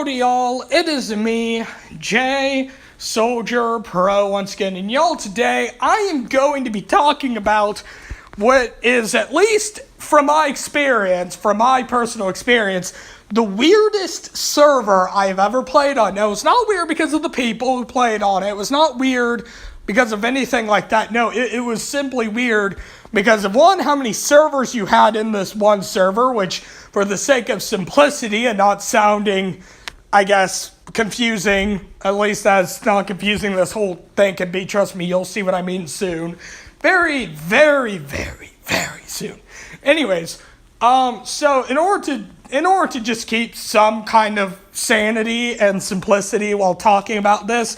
Howdy y'all, it is me, Jay Soldier Pro once again, and y'all today I am going to be talking about what is, at least from my experience, from my personal experience, the weirdest server I've ever played on. No, it's not weird because of the people who played on it. It was not weird because of anything like that. No, it was simply weird because of, one, how many servers you had in this one server, which, for the sake of simplicity and not sounding, I guess, confusing, at least as not confusing this whole thing can be, trust me, you'll see what I mean soon. Very, very, very, very soon. Anyways, so in order to just keep some kind of sanity and simplicity while talking about this,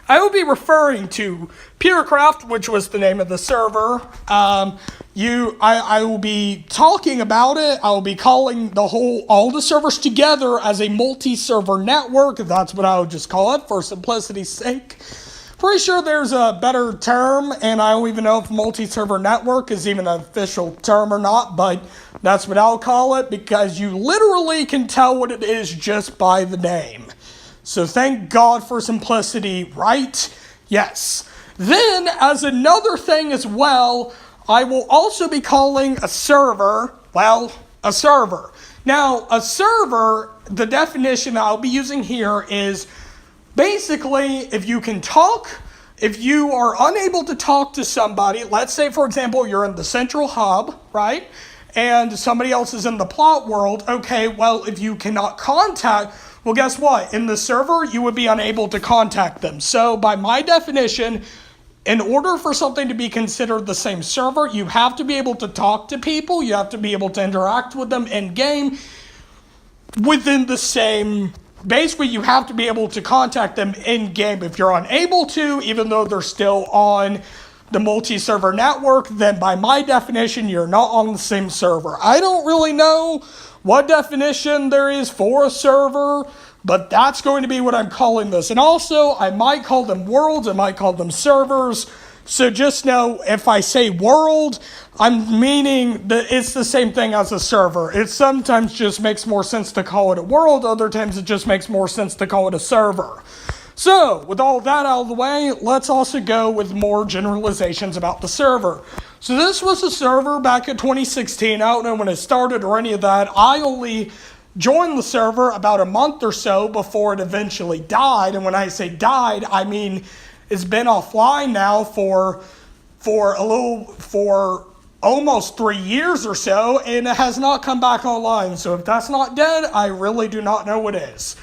I will be referring to PureCraft, which was the name of the server. I will be talking about it. I will be calling all the servers together as a multi-server network. That's what I would just call it for simplicity's sake. Pretty sure there's a better term, and I don't even know if multi-server network is even an official term or not, but that's what I'll call it because you literally can tell what it is just by the name. So thank God for simplicity, right? Yes. Then, as another thing as well, I will also be calling a server, a server. Now, a server, the definition I'll be using here is basically if you can talk, if you are unable to talk to somebody, let's say, for example, you're in the central hub, right? And somebody else is in the plot world. Okay, well, if you cannot contact, well, guess what? In the server, you would be unable to contact them. So by my definition, in order for something to be considered the same server, you have to be able to talk to people. You have to be able to interact with them in game within the same. Basically, you have to be able to contact them in game. If you're unable to, even though they're still on the multi-server network, then by my definition, you're not on the same server. I don't really know what definition there is for a server, but that's going to be what I'm calling this. And also, I might call them worlds, I might call them servers. So just know, if I say world, I'm meaning that it's the same thing as a server. It sometimes just makes more sense to call it a world, other times it just makes more sense to call it a server. So, with all that out of the way, let's also go with more generalizations about the server. So this was a server back in 2016. I don't know when it started or any of that. I only joined the server about a month or so before it eventually died. And when I say died, I mean it's been offline now for almost 3 years or so, and it has not come back online. So if that's not dead, I really do not know what is.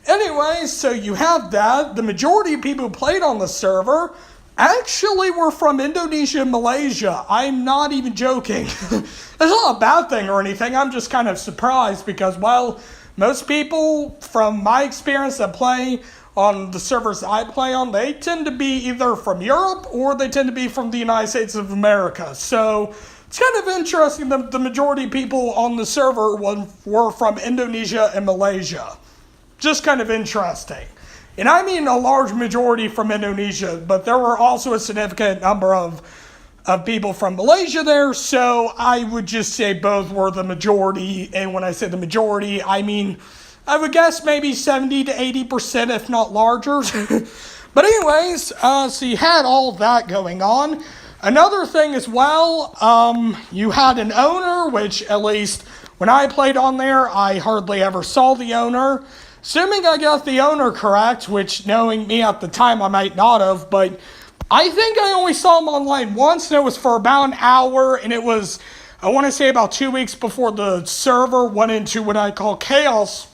Anyways, so you have that. The majority of people who played on the server actually were from Indonesia and Malaysia. I'm not even joking. It's not a bad thing or anything. I'm just kind of surprised because, well, most people from my experience that play on the servers I play on, they tend to be either from Europe or they tend to be from the United States of America. So it's kind of interesting that the majority of people on the server were from Indonesia and Malaysia. Just kind of interesting. And I mean a large majority from Indonesia, but there were also a significant number of people from Malaysia there, so I would just say both were the majority. And when I say the majority, I mean, I would guess maybe 70 to 80%, if not larger. But anyways, so you had all that going on. Another thing as well, you had an owner, which at least when I played on there, I hardly ever saw the owner. Assuming I got the owner correct, which knowing me at the time I might not have, but I think I only saw him online once, and it was for about an hour, and it was, I want to say, about 2 weeks before the server went into what I call chaos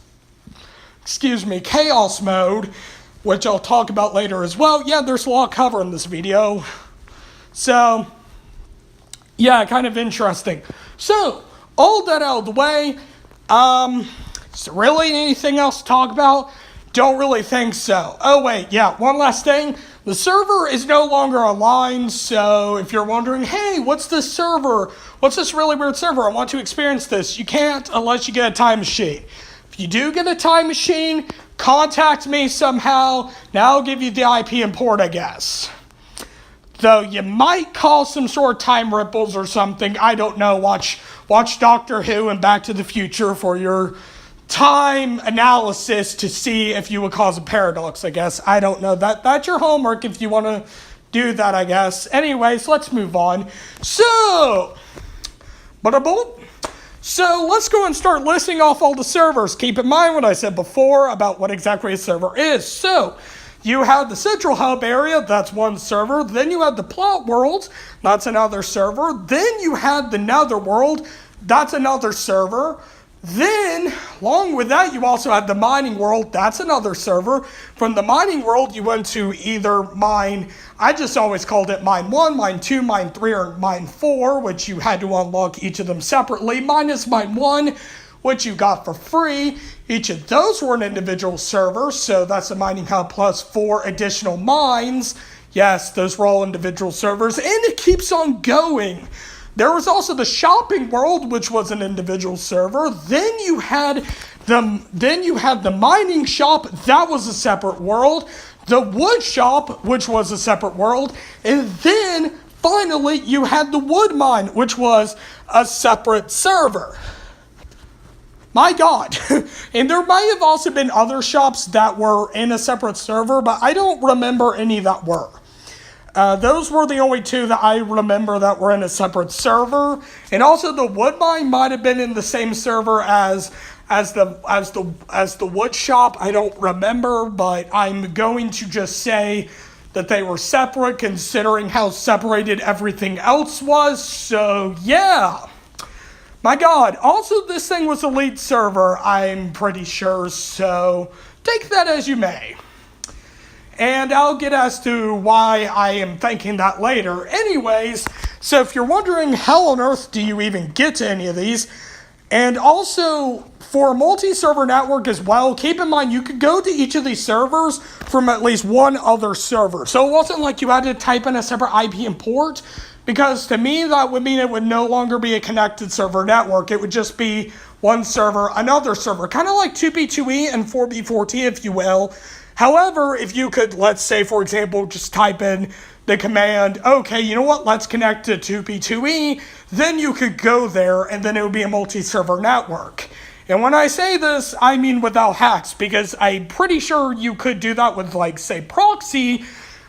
mode, which I'll talk about later as well. Yeah, there's a lot to cover in this video. So, yeah, kind of interesting. So, all that out of the way, is there really anything else to talk about? Don't really think so. Oh wait, yeah, one last thing. The server is no longer online, so if you're wondering, hey, what's this server? What's this really weird server? I want to experience this. You can't unless you get a time machine. If you do get a time machine, contact me somehow. Now I'll give you the IP and port, I guess. Though you might cause some sort of time ripples or something. I don't know. Watch Doctor Who and Back to the Future for your time analysis to see if you would cause a paradox, I guess. I don't know. That's your homework if you want to do that, I guess. Anyways, let's move on. So let's go and start listing off all the servers. Keep in mind what I said before about what exactly a server is. So you have the central hub area, that's one server. Then you have the plot world, that's another server. Then you have the nether world, that's another server. Then, along with that, you also had the mining world, that's another server. From the mining world, you went to either mine, I just always called it mine 1, mine 2, mine 3, or mine 4, which you had to unlock each of them separately, minus mine 1, which you got for free. Each of those were an individual server, so that's a mining hub plus 4 additional mines. Yes, those were all individual servers, and it keeps on going. There was also the shopping world, which was an individual server. Then you had the mining shop, that was a separate world. The wood shop, which was a separate world. And then finally you had the wood mine, which was a separate server. My God. And there might have also been other shops that were in a separate server, but I don't remember any that were. Those were the only two that I remember that were in a separate server. And also the wood mine might have been in the same server as the wood shop. I don't remember, but I'm going to just say that they were separate considering how separated everything else was. So yeah. My God. Also, this thing was a LEET server, I'm pretty sure. So take that as you may. And I'll get as to why I am thinking that later. Anyways, so if you're wondering how on earth do you even get to any of these, and also for a multi-server network as well, keep in mind you could go to each of these servers from at least one other server. So it wasn't like you had to type in a separate IP and port, because to me that would mean it would no longer be a connected server network. It would just be one server, another server, kind of like 2B2E and 4B4T, if you will. However, if you could, let's say, for example, just type in the command, okay, you know what, let's connect to 2P2E, then you could go there, and then it would be a multi-server network. And when I say this, I mean without hacks, because I'm pretty sure you could do that with, like, say, Proxy,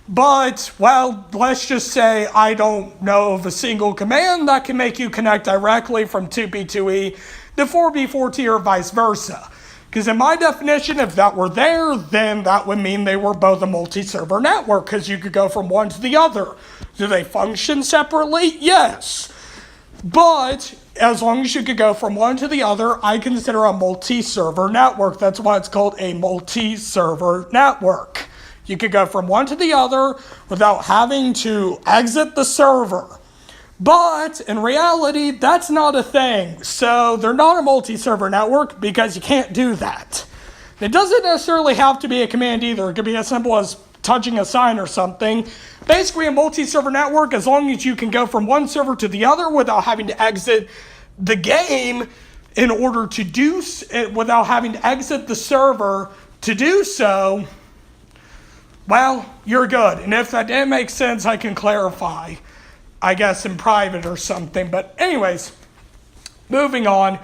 but, well, let's just say I don't know of a single command that can make you connect directly from 2P2E to 4B4T or vice versa. Because in my definition, if that were there, then that would mean they were both a multi-server network, because you could go from one to the other. Do they function separately? Yes. But as long as you could go from one to the other, I consider a multi-server network. That's why it's called a multi-server network. You could go from one to the other without having to exit the server. But in reality, that's not a thing. So they're not a multi-server network because you can't do that. It doesn't necessarily have to be a command either. It could be as simple as touching a sign or something. Basically, a multi-server network, as long as you can go from one server to the other without having to exit the game in order to do, without having to exit the server to do so, well, you're good. And if that didn't make sense, I can clarify. I guess in private or something. But anyways, moving on.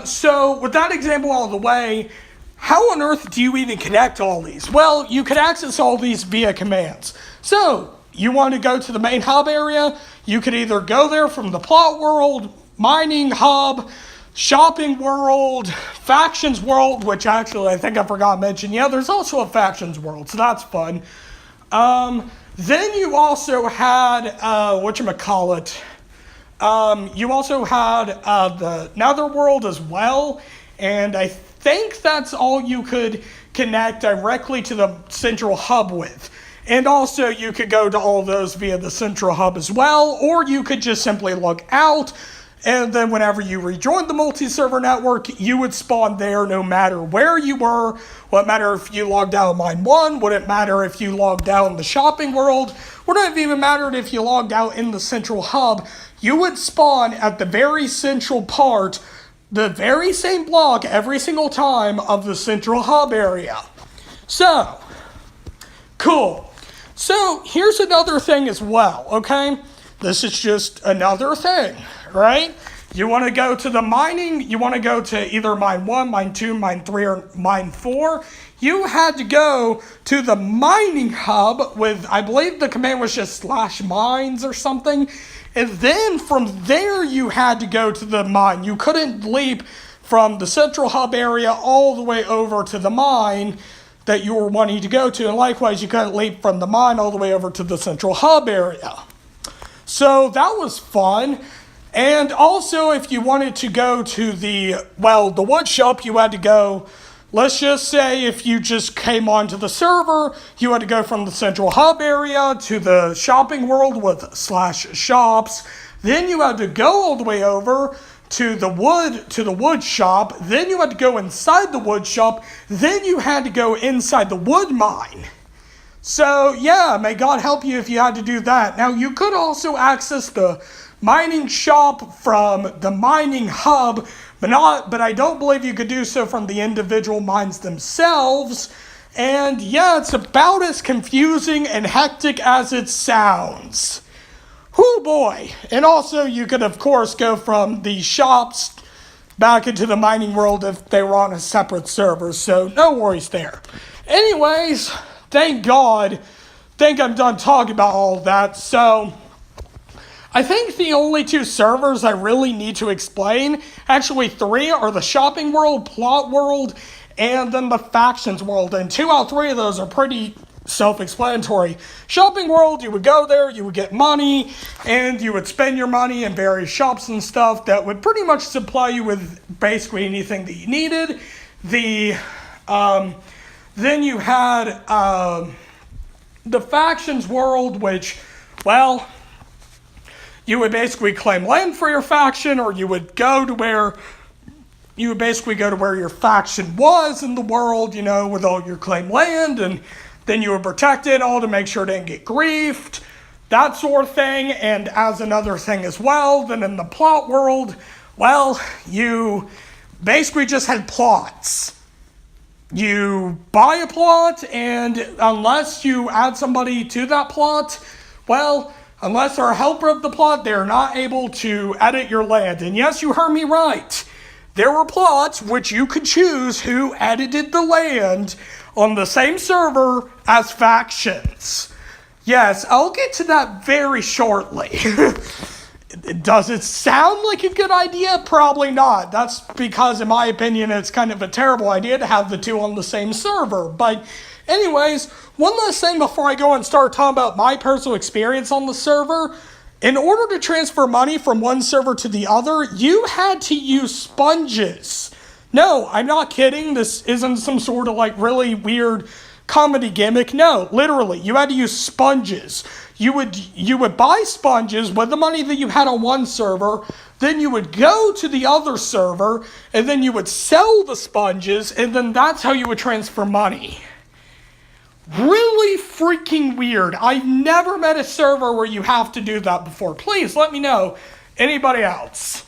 So with that example out of the way, how on earth do you even connect all these? Well, you could access all these via commands. So you want to go to the main hub area, you could either go there from the plot world, mining hub, shopping world, factions world, which actually I think I forgot to mention. Yeah, there's also a factions world, so that's fun. Then you also had, whatchamacallit, you also had the netherworld as well, and I think that's all you could connect directly to the central hub with. And also you could go to all those via the central hub as well, or you could just simply log out, and then whenever you rejoined the multi-server network, you would spawn there no matter where you were. Wouldn't matter if you logged out of Mine 1, wouldn't matter if you logged out in the shopping world, wouldn't have even mattered if you logged out in the central hub. You would spawn at the very central part, the very same block every single time of the central hub area. So, cool. So, here's another thing as well, okay? This is just another thing, right? You want to go to the mining, you want to go to either mine 1, mine 2, mine 3, or mine 4. You had to go to the mining hub with, I believe the command was just /mines or something. And then from there you had to go to the mine. You couldn't leap from the central hub area all the way over to the mine that you were wanting to go to. And likewise, you couldn't leap from the mine all the way over to the central hub area. So that was fun. And also, if you wanted to go to the wood shop, you had to go, let's just say if you just came onto the server, you had to go from the central hub area to the shopping world with /shops. Then you had to go all the way over to the wood shop. Then you had to go inside the wood shop. Then you had to go inside the wood mine. So yeah, may God help you if you had to do that. Now you could also access the mining shop from the mining hub, but I don't believe you could do so from the individual mines themselves. And yeah, it's about as confusing and hectic as it sounds. Whoo boy. And also you could of course go from the shops back into the mining world if they were on a separate server, so no worries there. Anyways, thank God, think I'm done talking about all that. So I think the only 2 servers I really need to explain, actually 3, are the shopping world, plot world, and then the factions world. And 2 out of 3 of those are pretty self-explanatory. Shopping world, you would go there, you would get money, and you would spend your money in various shops and stuff that would pretty much supply you with basically anything that you needed. Then you had the factions world, which, well, you would basically claim land for your faction, or you would go to where your faction was in the world, with all your claimed land, and then you would protect it all to make sure it didn't get griefed, that sort of thing. And as another thing as well, then in the plot world, well, you basically just had plots. You buy a plot, and unless you add somebody to that plot, well, unless they're a helper of the plot, they're not able to edit your land. And yes, you heard me right. There were plots which you could choose who edited the land on the same server as factions. Yes, I'll get to that very shortly. Does it sound like a good idea? Probably not. That's because, in my opinion, it's kind of a terrible idea to have the 2 on the same server. But anyways, one last thing before I go and start talking about my personal experience on the server. In order to transfer money from one server to the other, you had to use sponges. No, I'm not kidding. This isn't some sort of really weird comedy gimmick. No, literally, you had to use sponges. You would buy sponges with the money that you had on one server, then you would go to the other server, and then you would sell the sponges, and then that's how you would transfer money. Really freaking weird. I've never met a server where you have to do that before. Please let me know. Anybody else?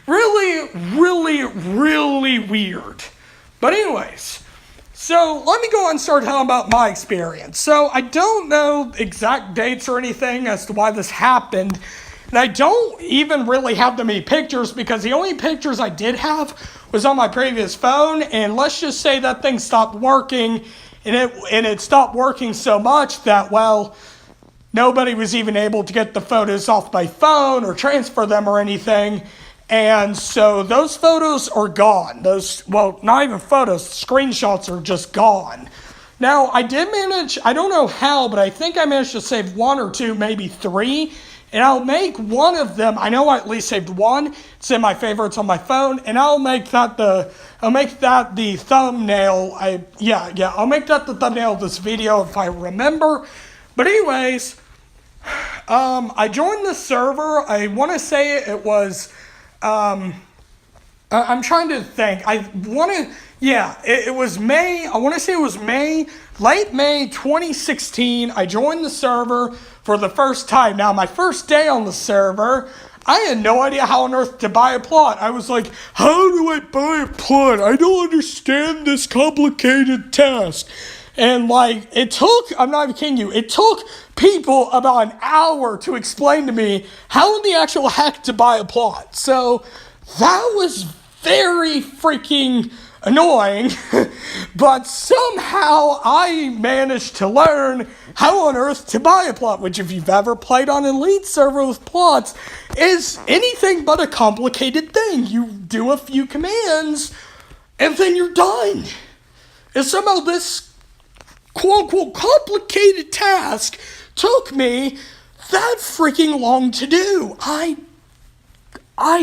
Really, really, really weird. But anyways, so let me go and start talking about my experience. So I don't know exact dates or anything as to why this happened. And I don't even really have that many pictures, because the only pictures I did have was on my previous phone. And let's just say that thing stopped working. And it stopped working so much that, well, nobody was even able to get the photos off my phone or transfer them or anything. And so those photos are gone. Not even photos, screenshots are just gone. Now, I did manage, I don't know how, but I think I managed to save 1 or 2, maybe 3. And I'll make one of them, I know I at least saved 1. It's in my favorites on my phone. And I'll make that the thumbnail. I'll make that the thumbnail of this video if I remember. But anyways, I joined the server. I want to say it was... I'm trying to think. It was May. I want to say it was late May 2016. I joined the server for the first time. Now, my first day on the server, I had no idea how on earth to buy a plot. I was like, how do I buy a plot? I don't understand this complicated task. And like, I'm not even kidding you, it took people about an hour to explain to me how in the actual heck to buy a plot. So that was very freaking annoying, but somehow I managed to learn how on earth to buy a plot, which if you've ever played on an Elite server with plots, is anything but a complicated thing. You do a few commands, and then you're done. And somehow this quote-unquote complicated task took me that freaking long to do. I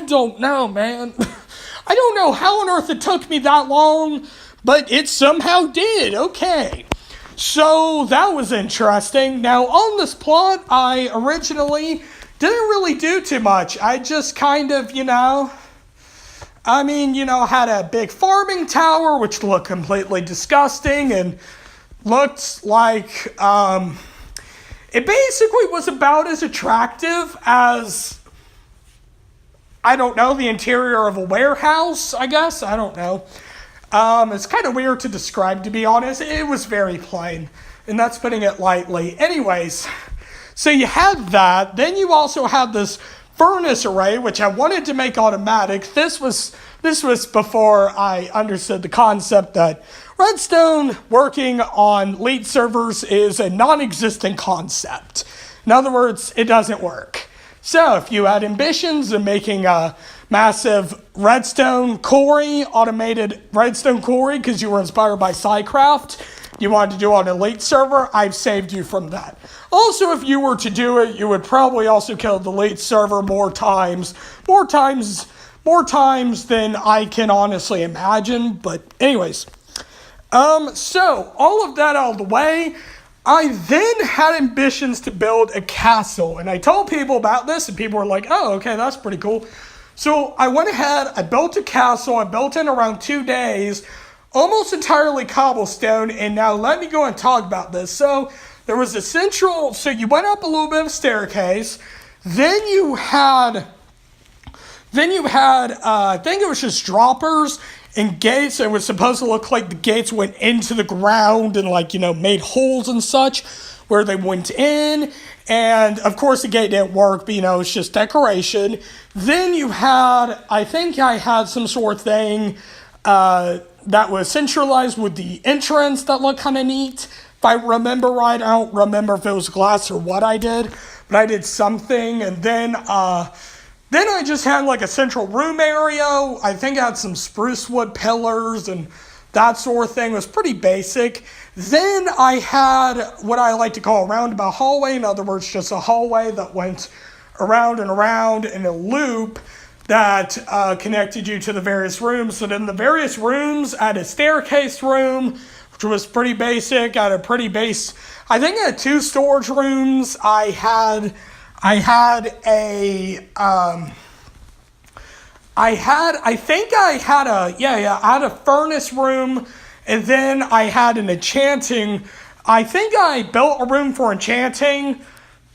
don't know, man. I don't know how on earth it took me that long, but it somehow did. Okay. So that was interesting. Now, on this plot, I originally didn't really do too much. I just kind of, had a big farming tower, which looked completely disgusting and looked like, it basically was about as attractive as, I don't know, the interior of a warehouse, I guess. I don't know. It's kind of weird to describe, to be honest. It was very plain, and that's putting it lightly. Anyways, so you had that. Then you also had this furnace array, which I wanted to make automatic. This was before I understood the concept that Redstone working on LEET servers is a non-existent concept. In other words, it doesn't work. So if you had ambitions of making a massive redstone quarry, automated redstone quarry, because you were inspired by SciCraft, you wanted to do on an Elite server, I've saved you from that. Also, if you were to do it, you would probably also kill the Elite server more times than I can honestly imagine. But anyways, so all of that out of the way, I then had ambitions to build a castle, and I told people about this, and people were like, oh, okay, that's pretty cool. So I went ahead, I built a castle, I built it in around 2 days, almost entirely cobblestone, and now let me go and talk about this. So there was a central, so you went up a little bit of a staircase, then you had, I think it was just droppers and gates. It was supposed to look like the gates went into the ground and made holes and such where they went in. And of course the gate didn't work, but it's just decoration. Then you had, I think I had some sort of thing that was centralized with the entrance that looked kind of neat. If I remember right, I don't remember if it was glass or what I did, but I did something. And then I just had a central room area. I think I had some spruce wood pillars and that sort of thing. It was pretty basic. Then I had what I like to call a roundabout hallway. In other words, just a hallway that went around and around in a loop that connected you to the various rooms. So then the various rooms, I had a staircase room, which was pretty basic. I had I think I had 2 storage rooms. I had a furnace room, and then I had an enchanting, I think I built a room for enchanting,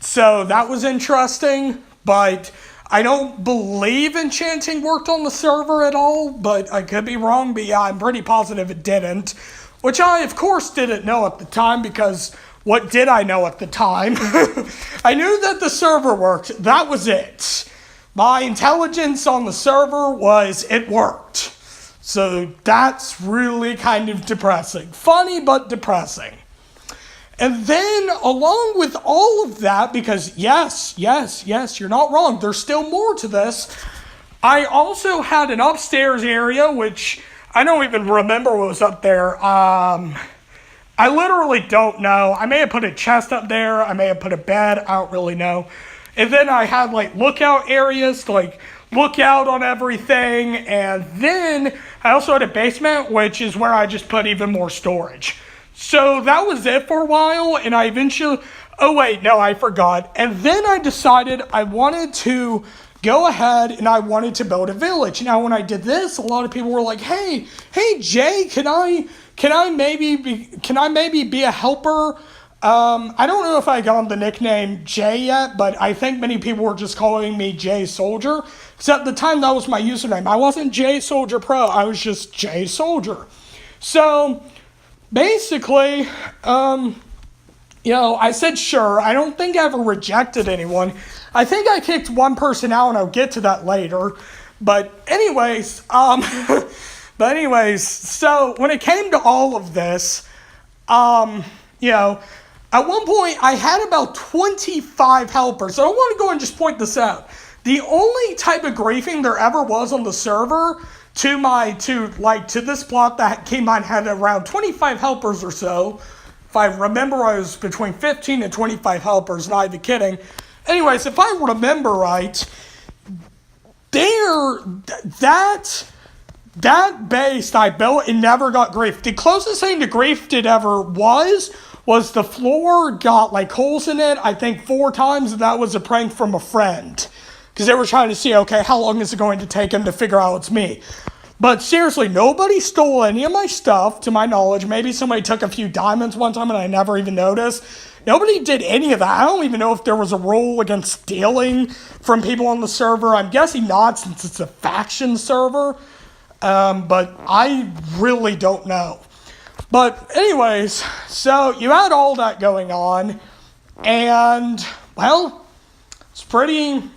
so that was interesting, but I don't believe enchanting worked on the server at all, but I could be wrong, but yeah, I'm pretty positive it didn't, which I, of course, didn't know at the time, because what did I know at the time? I knew that the server worked. That was it. My intelligence on the server was it worked. So that's really kind of depressing. Funny, but depressing. And then along with all of that, because yes, you're not wrong. There's still more to this. I also had an upstairs area, which I don't even remember what was up there. I literally don't know. I may have put a chest up there. I may have put a bed. I don't really know. And then I had lookout areas to look out on everything. And then I also had a basement, which is where I just put even more storage. So that was it for a while. And I eventually, I forgot. And then I decided I wanted to go ahead and I wanted to build a village. Now, when I did this, a lot of people were like, hey, Jay, can I maybe be a helper? I don't know if I got the nickname Jay yet, but I think many people were just calling me Jay Soldier. Because at the time, that was my username. I wasn't Jay Soldier Pro. I was just Jay Soldier. So basically, I said sure. I don't think I ever rejected anyone. I think I kicked one person out, and I'll get to that later. But anyways, so when it came to all of this, at one point I had about 25 helpers. So I want to go and just point this out. The only type of griefing there ever was on the server to this plot that came on had around 25 helpers or so. If I remember, I was between 15 and 25 helpers, not even kidding. Anyways, if I remember right, that base I built, it never got griefed. The closest thing to griefed it ever was the floor got like holes in it, I think 4 times, and that was a prank from a friend. Because they were trying to see, okay, how long is it going to take him to figure out it's me? But seriously, nobody stole any of my stuff, to my knowledge. Maybe somebody took a few diamonds one time and I never even noticed. Nobody did any of that. I don't even know if there was a rule against stealing from people on the server. I'm guessing not, since it's a faction server. But I really don't know. But anyways, so you had all that going on. And, well, then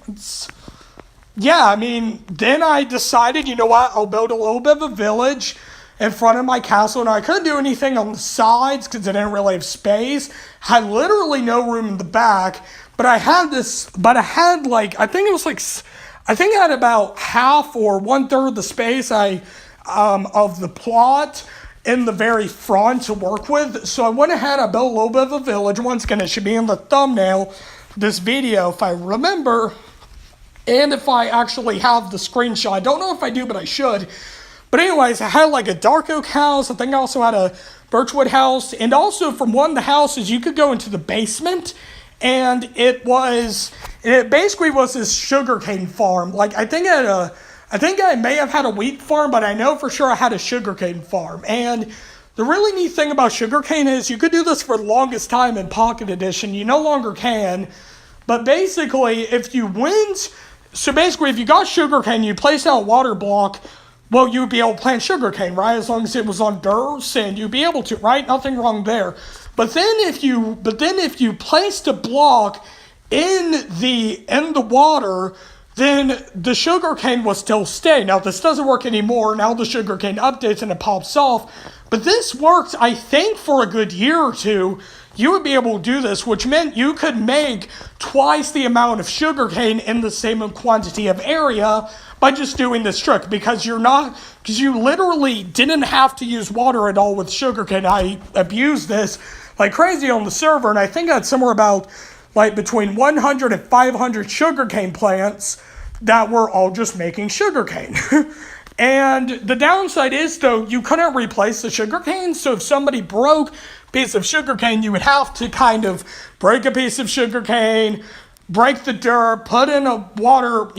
I decided, you know what, I'll build a little bit of a village in front of my castle, and I couldn't do anything on the sides because I didn't really have space. Had literally no room in the back, but I had about half or 1/3 of the space of the plot in the very front to work with. So I went ahead, I built a little bit of a village. Once again, it should be in the thumbnail of this video if I remember. And if I actually have the screenshot. I don't know if I do, but I should. But anyways, I had like a dark oak house. I think I also had a birchwood house. And also from one of the houses, you could go into the basement. And it basically was this sugarcane farm. Like, I think I may have had a wheat farm, but I know for sure I had a sugarcane farm. And the really neat thing about sugarcane is you could do this for the longest time in Pocket Edition. You no longer can. But basically, if you got sugarcane, you place out a water block, well, you would be able to plant sugarcane, right? As long as it was on dirt or sand, you'd be able to, right? Nothing wrong there. But then if you placed a block in the water, then the sugarcane will still stay. Now, this doesn't work anymore. Now the sugarcane updates and it pops off. But this worked, I think, for a good year or two. You would be able to do this, which meant you could make twice the amount of sugarcane in the same quantity of area by just doing this trick, because you literally didn't have to use water at all with sugarcane. I abused this like crazy on the server, and I think I had somewhere about like between 100 and 500 sugarcane plants that were all just making sugarcane. And the downside is, though, you couldn't replace the sugarcane, so if somebody broke a piece of sugarcane, you would have to kind of break a piece of sugarcane, break the dirt, put in water,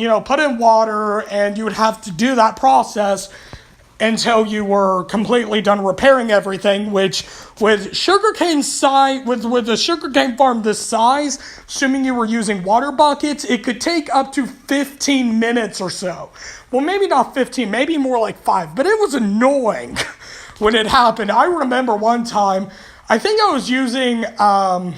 and you would have to do that process until you were completely done repairing everything, which with a sugarcane farm this size, assuming you were using water buckets, it could take up to 15 minutes or so. Well, maybe not 15, maybe more like 5, but it was annoying when it happened. I remember one time, I think I was using, I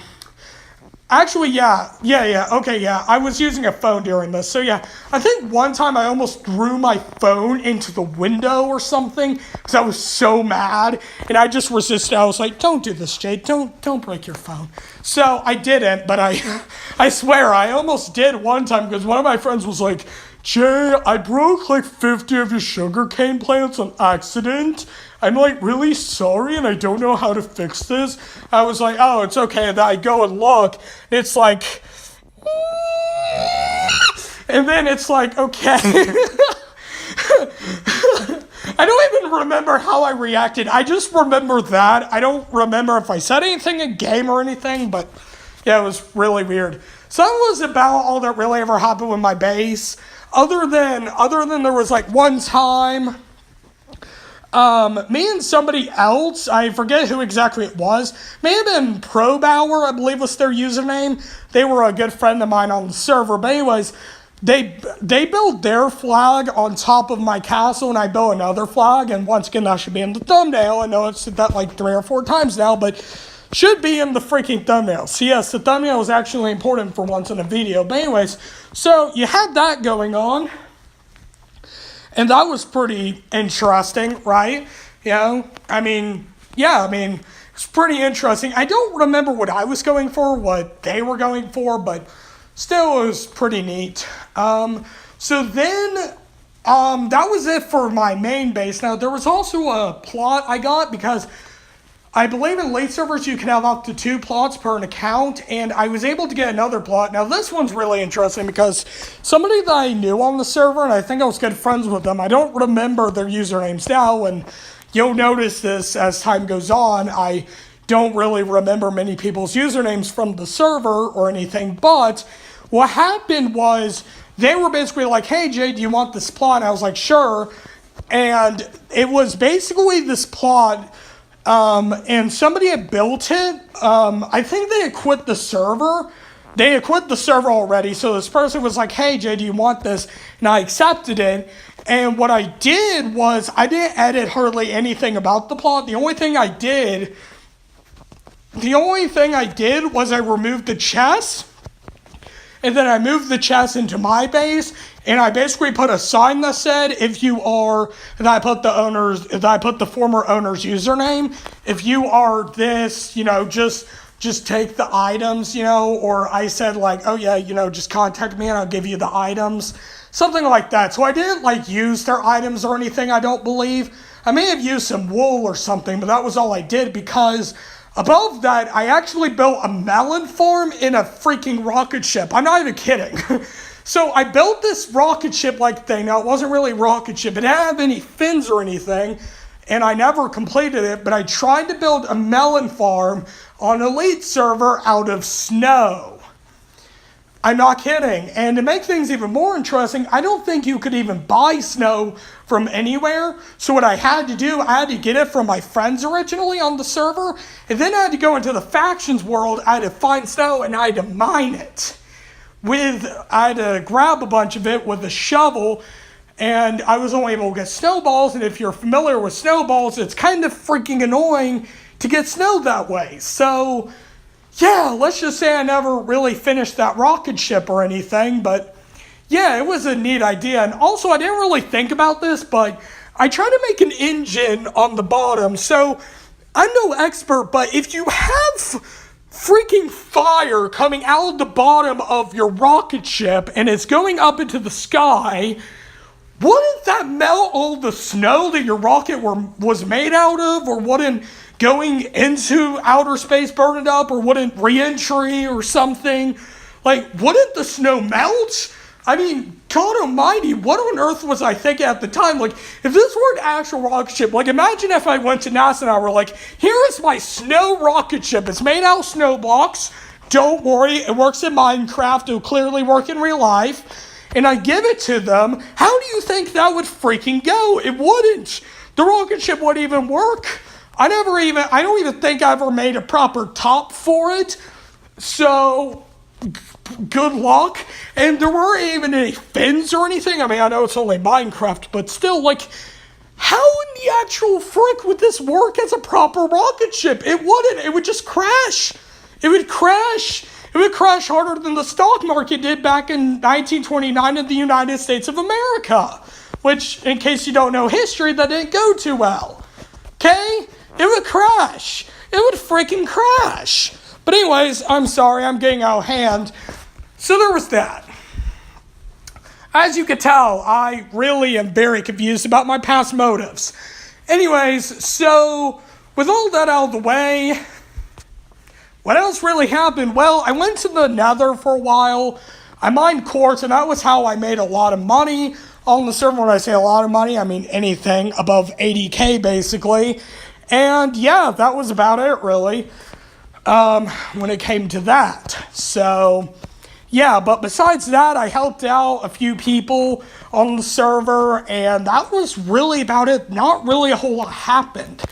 was using a phone during this. So yeah, I think one time I almost threw my phone into the window or something because I was so mad, and I just resisted. I was like, don't do this, Jade. Don't break your phone. So I didn't, but I swear I almost did one time because one of my friends was like, Jay, I broke like 50 of your sugarcane plants on accident. I'm like really sorry and I don't know how to fix this. I was like, oh, it's okay. And then I go and look. It's like, and then it's like, okay. I don't even remember how I reacted. I just remember that. I don't remember if I said anything in game or anything, but yeah, it was really weird. So that was about all that really ever happened with my base. Other than there was like one time, me and somebody else, I forget who exactly it was, may have been ProBauer, I believe was their username. They were a good friend of mine on the server. But anyways, they built their flag on top of my castle, and I built another flag, and once again, that should be in the thumbnail. I know it's said that like 3 or 4 times now, but should be in the freaking thumbnail. So yes, the thumbnail is actually important for once in a video. But anyways, so you had that going on, and that was pretty interesting, right? You know, I mean, yeah, I mean, it's pretty interesting. I don't remember what I was going for, what they were going for, but still, it was pretty neat. So then, that was it for my main base. Now, there was also a plot I got because I believe in LEET servers you can have up to 2 plots per an account, and I was able to get another plot. Now, this one's really interesting because somebody that I knew on the server, and I think I was good friends with them, I don't remember their usernames now, and you'll notice this as time goes on. I don't really remember many people's usernames from the server or anything, but what happened was they were basically like, hey, Jay, do you want this plot? And I was like, sure. And it was basically this plot, and somebody had built it. I think they had quit the server. They had quit the server already, so this person was like, hey, Jay, do you want this? And I accepted it. And what I did was I didn't edit hardly anything about the plot. The only thing I did was I removed the chest. And then I moved the chest into my base, and I basically put a sign that said, if you are, and I put the former owner's username, if you are this, you know, just take the items, you know, or I said like, oh yeah, you know, just contact me and I'll give you the items, something like that. So I didn't like use their items or anything, I don't believe. I may have used some wool or something, but that was all I did because above that, I actually built a melon farm in a freaking rocket ship. I'm not even kidding. So I built this rocket ship-like thing. Now, it wasn't really a rocket ship. It didn't have any fins or anything, and I never completed it, but I tried to build a melon farm on an LEET server out of snow. I'm not kidding. And to make things even more interesting, I don't think you could even buy snow from anywhere. So what I had to do, I had to get it from my friends originally on the server. And then I had to go into the factions world. I had to find snow and I had to mine it. I had to grab a bunch of it with a shovel. And I was only able to get snowballs. And if you're familiar with snowballs, it's kind of freaking annoying to get snow that way. So yeah, let's just say I never really finished that rocket ship or anything, but yeah, it was a neat idea. And also, I didn't really think about this, but I tried to make an engine on the bottom. So I'm no expert, but if you have freaking fire coming out of the bottom of your rocket ship and it's going up into the sky, wouldn't that melt all the snow that your rocket was made out of, or wouldn't going into outer space burn it up, or wouldn't re-entry or something? Like, wouldn't the snow melt? I mean, God almighty, what on earth was I thinking at the time? Like, if this were an actual rocket ship, like, imagine if I went to NASA and I were like, here is my snow rocket ship. It's made out of snow blocks. Don't worry, it works in Minecraft. It'll clearly work in real life. And I give it to them. How do you think that would freaking go? It wouldn't. The rocket ship wouldn't even work. I don't even think I ever made a proper top for it. So, good luck. And there weren't even any fins or anything. I mean, I know it's only Minecraft, but still, like, how in the actual frick would this work as a proper rocket ship? It wouldn't. It would just crash. It would crash. It would crash harder than the stock market did back in 1929 in the United States of America. Which, in case you don't know history, that didn't go too well. Okay? It would crash. It would freaking crash. But anyways, I'm sorry, I'm getting out of hand. So there was that. As you can tell, I really am very confused about my past motives. Anyways, so with all that out of the way, what else really happened? Well, I went to the Nether for a while. I mined quartz, and that was how I made a lot of money on the server. When I say a lot of money, I mean anything above 80K, basically. And yeah, that was about it, really, when it came to that. So, yeah, but besides that, I helped out a few people on the server, and that was really about it. Not really a whole lot happened.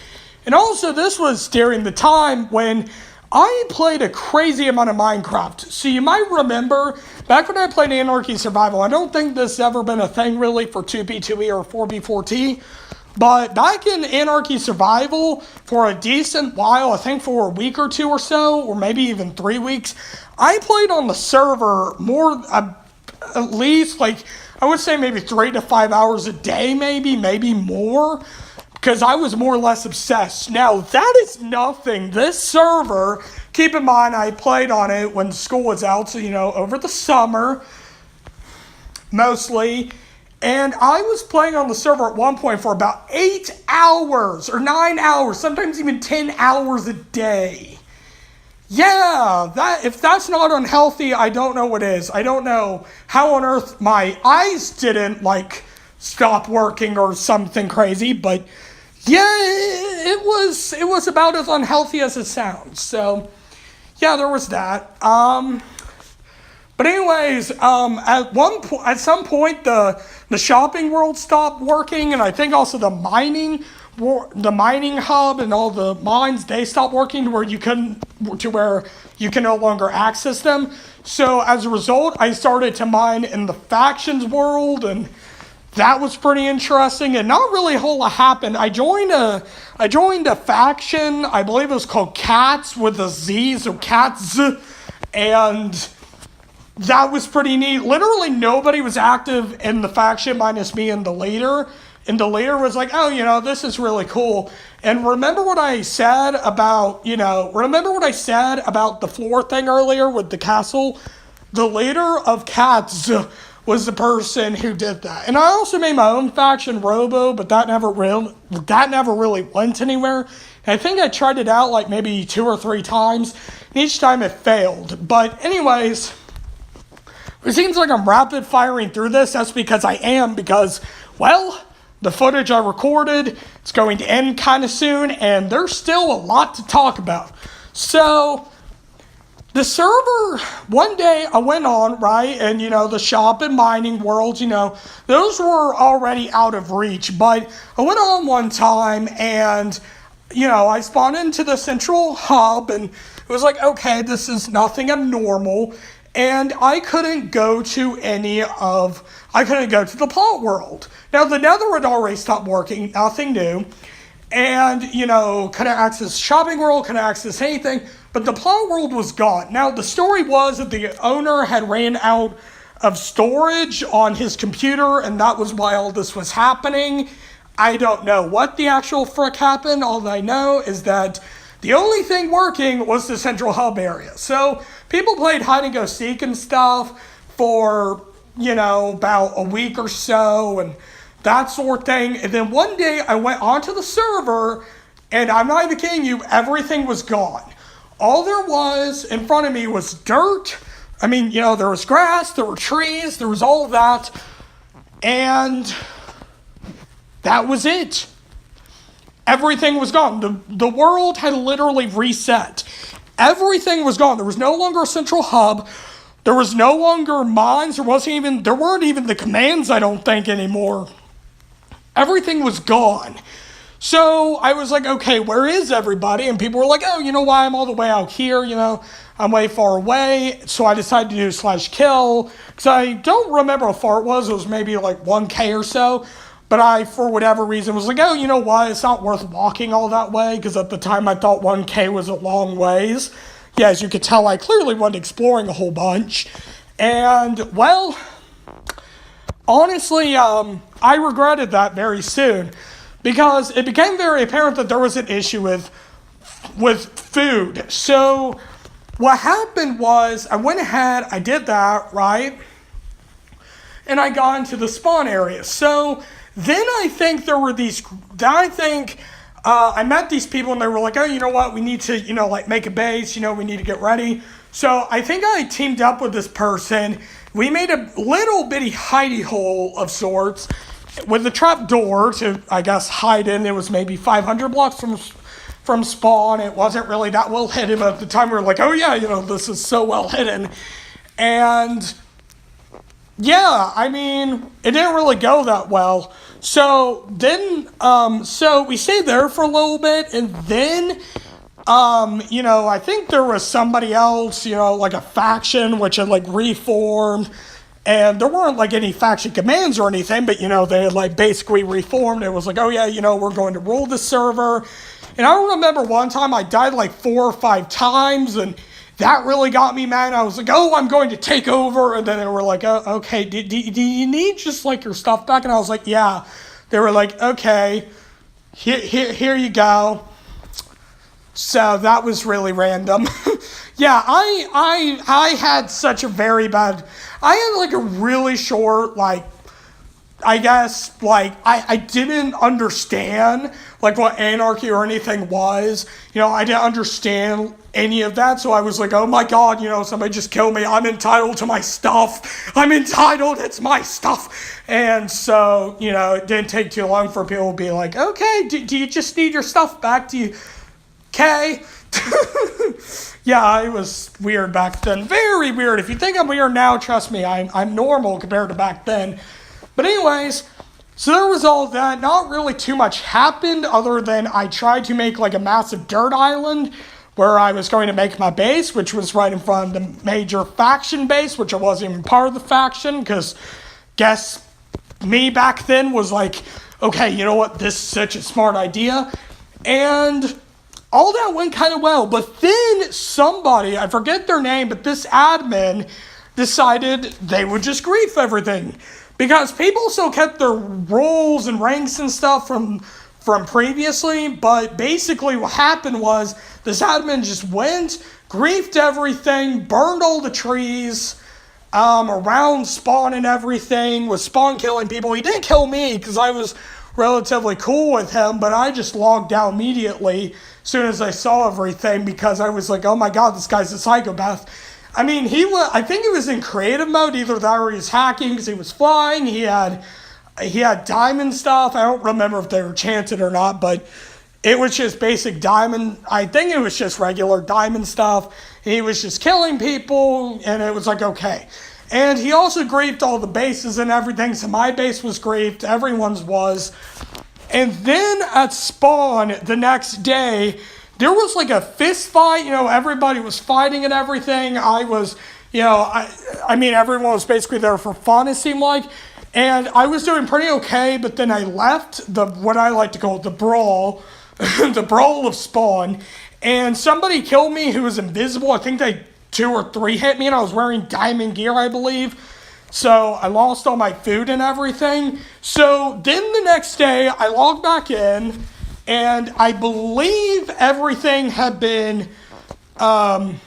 And also, this was during the time when I played a crazy amount of Minecraft. So you might remember, back when I played Anarchy Survival, I don't think this has ever been a thing really for 2B2E or 4B4T, but back in Anarchy Survival, for a decent while, I think for a week or two or so, or maybe even 3 weeks, I played on the server more, at least, like, I would say maybe 3 to 5 hours a day, maybe more, because I was more or less obsessed. Now, that is nothing. This server, keep in mind, I played on it when school was out, so, over the summer, mostly, and I was playing on the server at one point for about 8 hours, or 9 hours, sometimes even 10 hours a day. Yeah, if that's not unhealthy, I don't know what is. I don't know how on earth my eyes didn't, stop working or something crazy, but yeah, it was about as unhealthy as it sounds. So, yeah, there was that. But anyways, at some point, the shopping world stopped working, and I think also the mining hub and all the mines, they stopped working to where you can no longer access them. So as a result, I started to mine in the factions world, and that was pretty interesting, and not really a whole lot happened. I joined a faction, I believe it was called Cats with a Z, so Cats, and that was pretty neat. Literally nobody was active in the faction minus me and the leader. And the leader was like, oh, this is really cool. And remember what I said about the floor thing earlier with the castle? The leader of Cats was the person who did that. And I also made my own faction, Robo, but that never really went anywhere. And I think I tried it out maybe 2 or 3 times, and each time it failed. But anyways, it seems like I'm rapid firing through this. That's because I am, because, well, the footage I recorded, it's going to end kind of soon, and there's still a lot to talk about. So, the server, one day I went on, right, and, the shop and mining worlds, those were already out of reach, but I went on one time, and, I spawned into the central hub, and it was like, okay, this is nothing abnormal, and I couldn't go to the plot world. Now, the nether had already stopped working, nothing new, and, couldn't access shopping world, couldn't access anything, but the plot world was gone. Now, the story was that the owner had ran out of storage on his computer, and that was why all this was happening. I don't know what the actual frick happened. All I know is that the only thing working was the central hub area. So, people played hide and go seek and stuff for, about a week or so, and that sort of thing. And then one day I went onto the server, and I'm not even kidding you, everything was gone. All there was in front of me was dirt. I mean, there was grass, there were trees, there was all of that. And that was it. Everything was gone. The world had literally reset. Everything was gone. There was no longer a central hub. There was no longer mines. There weren't even the commands, I don't think, anymore. Everything was gone. So I was like, okay, where is everybody? And people were like, oh, you know why I'm all the way out here? I'm way far away. So I decided to do /kill, because I don't remember how far it was. It was maybe 1K or so. But I, for whatever reason, was like, oh, you know what? It's not worth walking all that way, because at the time I thought 1K was a long ways. Yeah, as you could tell, I clearly wasn't exploring a whole bunch. And, well, honestly, I regretted that very soon, because it became very apparent that there was an issue with food. So what happened was I went ahead, I did that, right? And I got into the spawn area. So then I think I met these people, and they were like, oh, you know what, we need to, make a base, we need to get ready. So I think I teamed up with this person. We made a little bitty hidey hole of sorts with a trap door to, I guess, hide in. It was maybe 500 blocks from spawn. It wasn't really that well hidden, but at the time we were like, oh yeah, this is so well hidden. And yeah, I mean, it didn't really go that well. So then, so we stayed there for a little bit, and then I think there was somebody else, like a faction which had like reformed, and there weren't like any faction commands or anything, but they had like basically reformed. It was like, oh yeah, we're going to rule the server. And I remember one time I died like 4 or 5 times, and that really got me mad. I was like, oh, I'm going to take over. And then they were like, oh, okay, do you need just like your stuff back? And I was like, yeah. They were like, okay, here you go. So that was really random. Yeah, I had such a very bad, I had like a really short, like, I guess, like, I didn't understand, like, what anarchy or anything was. I didn't understand any of that, so I was like, oh my god, somebody just killed me. I'm entitled to my stuff. I'm entitled, it's my stuff. And so, it didn't take too long for people to be like, okay, do you just need your stuff back? Do you, okay? Yeah, it was weird back then. Very weird. If you think I'm weird now, trust me, I'm normal compared to back then. But anyways, so there was all that. Not really too much happened other than I tried to make like a massive dirt island where I was going to make my base, which was right in front of the major faction base, which I wasn't even part of the faction, because guess me back then was like, okay, you know what, this is such a smart idea. And all that went kind of well. But then somebody, I forget their name, but this admin decided they would just grief everything. Because people still kept their roles and ranks and stuff from previously, but basically what happened was this admin just went, griefed everything, burned all the trees around spawn and everything, was spawn killing people. He didn't kill me because I was relatively cool with him, but I just logged out immediately as soon as I saw everything because I was like, oh my god, this guy's a psychopath. I mean, I think he was in creative mode, either that or he was hacking because he was flying. He had diamond stuff. I don't remember if they were chanted or not, but it was just basic diamond. I think it was just regular diamond stuff. He was just killing people, and it was like, okay. And he also griefed all the bases and everything, so my base was griefed, everyone's was. And then at spawn the next day, there was like a fist fight, everybody was fighting and everything. I was, I mean, everyone was basically there for fun, it seemed like. And I was doing pretty okay, but then I left what I like to call the brawl, the brawl of spawn. And somebody killed me who was invisible. I think they 2 or 3 hit me, and I was wearing diamond gear, I believe. So I lost all my food and everything. So then the next day, I logged back in, and I believe everything had been, oh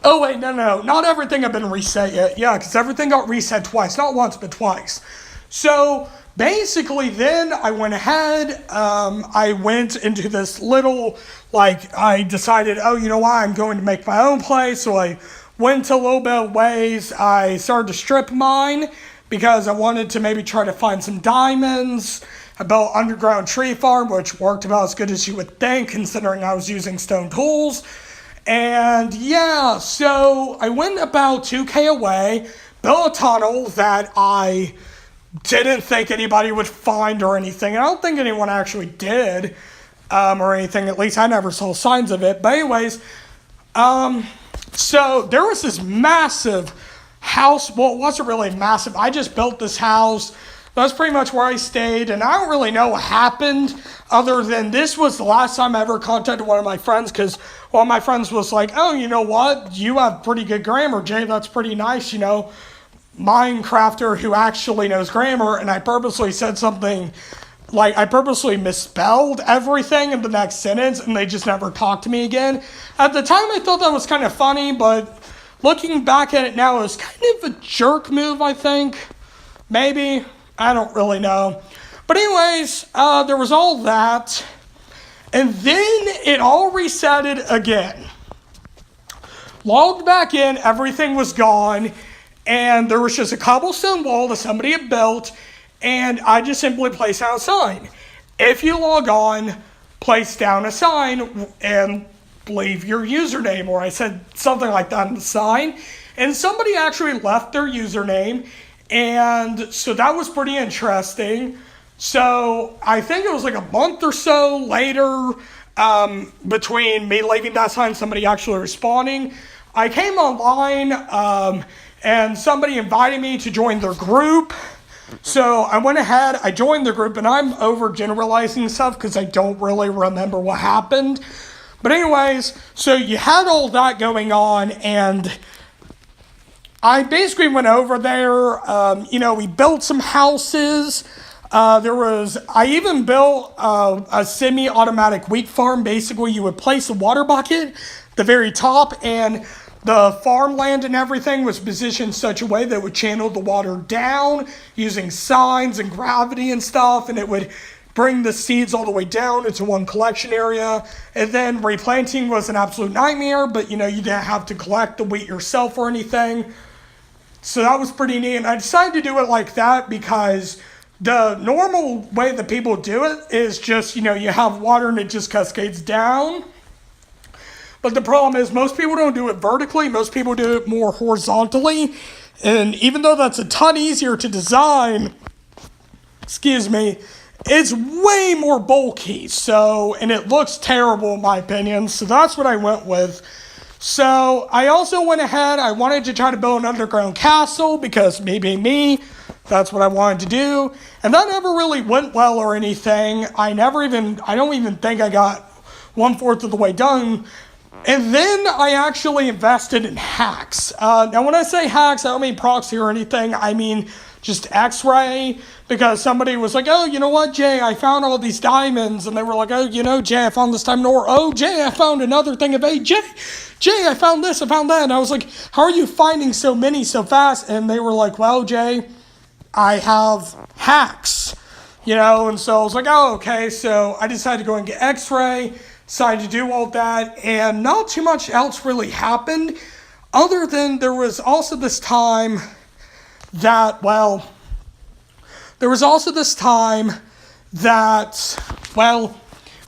wait, no, not everything had been reset yet. Yeah, because everything got reset twice, not once, but twice. So basically then I went ahead, I went into this little, I decided, oh, you know what, I'm going to make my own place. So I went a little bit of ways. I started to strip mine because I wanted to maybe try to find some diamonds. I built underground tree farm, which worked about as good as you would think, considering I was using stone tools. And yeah, so I went about 2K away, built a tunnel that I didn't think anybody would find or anything. And I don't think anyone actually did, or anything. At least I never saw signs of it. But anyways, so there was this massive house. Well, it wasn't really massive. I just built this house. That's pretty much where I stayed, and I don't really know what happened other than this was the last time I ever contacted one of my friends, because one of my friends was like, oh, you know what, you have pretty good grammar, Jay, that's pretty nice, Minecrafter who actually knows grammar, and I purposely said something, I purposely misspelled everything in the next sentence, and they just never talked to me again. At the time, I thought that was kind of funny, but looking back at it now, it was kind of a jerk move, I think, maybe. I don't really know. But anyways, there was all that. And then it all resetted again. Logged back in, everything was gone. And there was just a cobblestone wall that somebody had built. And I just simply placed down a sign. If you log on, place down a sign and leave your username. Or I said something like that in the sign. And somebody actually left their username. And so that was pretty interesting. So I think it was like a month or so later, between me leaving that sign and somebody actually responding. I came online and somebody invited me to join their group. So I went ahead, I joined the group, and I'm overgeneralizing stuff because I don't really remember what happened. But anyways, so you had all that going on, and I basically went over there. We built some houses. I even built a semi-automatic wheat farm. Basically, you would place a water bucket at the very top, and the farmland and everything was positioned in such a way that it would channel the water down using signs and gravity and stuff, and it would bring the seeds all the way down into one collection area. And then replanting was an absolute nightmare, but you didn't have to collect the wheat yourself or anything. So that was pretty neat. And I decided to do it like that because the normal way that people do it is just, you have water and it just cascades down. But the problem is most people don't do it vertically. Most people do it more horizontally. And even though that's a ton easier to design, it's way more bulky. And it looks terrible in my opinion. So that's what I went with. So I also went ahead, I wanted to try to build an underground castle because me, that's what I wanted to do. And that never really went well or anything. I don't even think I got 1/4 of the way done. And then I actually invested in hacks. Now when I say hacks, I don't mean Proxy or anything. I mean just X-ray, because somebody was like, oh, you know what, Jay, I found all these diamonds. And they were like, oh, Jay, I found this diamond ore. Oh, Jay, I found another thing of eight. Jay, I found this, I found that. And I was like, how are you finding so many so fast? And they were like, well, Jay, I have hacks, and so I was like, oh, okay. So I decided to go and get X-ray, decided to do all that, and not too much else really happened, other than there was also this time that,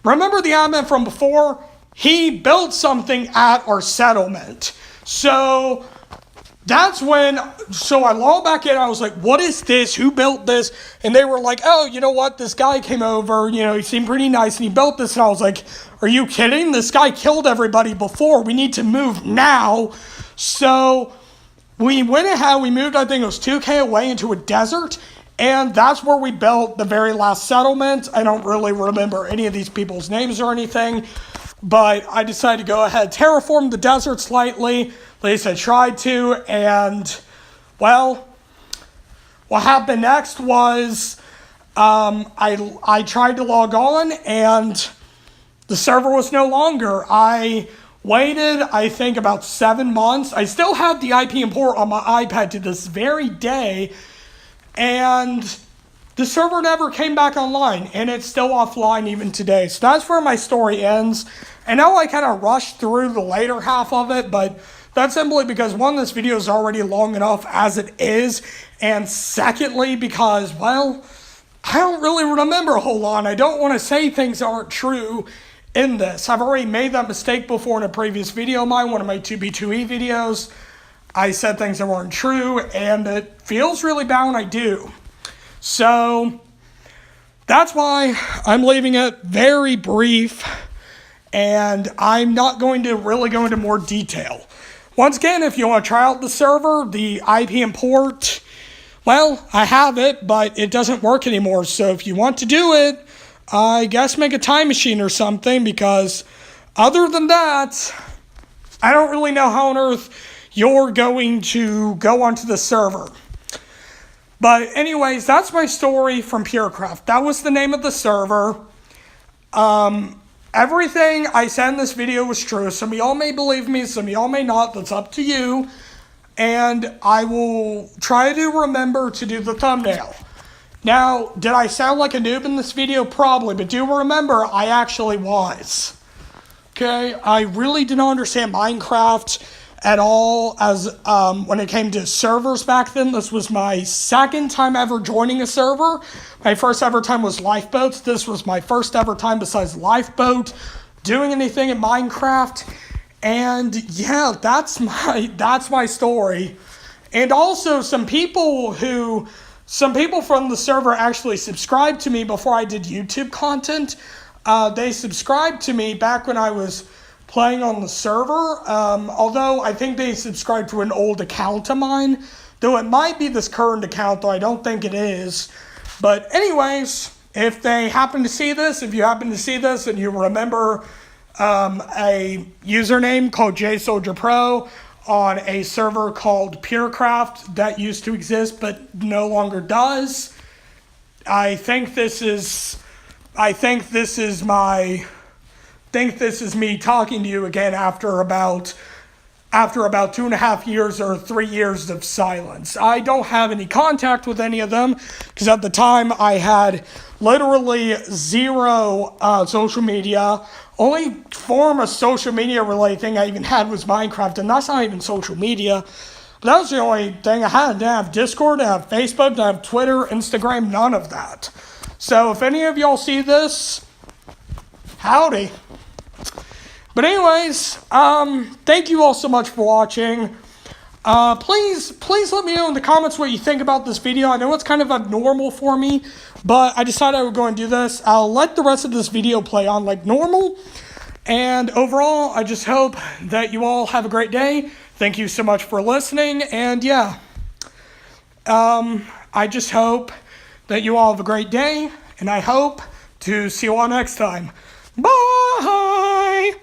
remember the admin from before? He built something at our settlement. So that's when, I logged back in, I was like, what is this? Who built this? And they were like, oh, you know what? This guy came over, he seemed pretty nice and he built this. And I was like, are you kidding? This guy killed everybody before. We need to move now. So we went ahead, we moved, I think it was 2K away into a desert. And that's where we built the very last settlement. I don't really remember any of these people's names or anything. But I decided to go ahead, terraform the desert slightly. At least I tried to, and, what happened next was, I tried to log on, and the server was no longer. I waited, I think, about 7 months. I still have the IP import on my iPad to this very day, and the server never came back online, and it's still offline even today. So that's where my story ends. And now I kind of rushed through the later half of it, but that's simply because, one, this video is already long enough as it is, and secondly, because, I don't really remember a whole lot. I don't want to say things aren't true in this. I've already made that mistake before in a previous video of mine, one of my 2B2E videos. I said things that weren't true, and it feels really bad when I do. So that's why I'm leaving it very brief, and I'm not going to really go into more detail. Once again, if you want to try out the server, the IP import, I have it, but it doesn't work anymore. So if you want to do it, I guess make a time machine or something, because other than that, I don't really know how on earth you're going to go onto the server. But anyways, that's my story from PureCraft. That was the name of the server. Everything I said in this video was true. Some of y'all may believe me, some of y'all may not. That's up to you. And I will try to remember to do the thumbnail. Now, did I sound like a noob in this video? Probably, but do remember, I actually was. Okay, I really did not understand Minecraft at all as when it came to servers back then. This was my second time ever joining a server. My first ever time was Lifeboats. This was my first ever time besides Lifeboat doing anything in Minecraft. And yeah, that's my story. And also some people from the server actually subscribed to me before I did YouTube content. They subscribed to me back when I was playing on the server, although I think they subscribed to an old account of mine, though it might be this current account, though I don't think it is. But anyways, if they happen to see this, if you happen to see this and you remember a username called JSoldierPro on a server called PureCraft that used to exist but no longer does, I think this is me talking to you again after about 2.5 years or 3 years of silence. I don't have any contact with any of them because at the time I had literally zero social media. Only form of social media related thing I even had was Minecraft, and that's not even social media. But that was the only thing I had. I didn't have Discord, I didn't have Facebook, I didn't have Twitter, Instagram, none of that. So if any of y'all see this, howdy. But anyways, thank you all so much for watching. Please let me know in the comments what you think about this video. I know it's kind of abnormal for me, but I decided I would go and do this. I'll let the rest of this video play on like normal. And overall, I just hope that you all have a great day. Thank you so much for listening. And yeah, I just hope that you all have a great day. And I hope to see you all next time. Bye!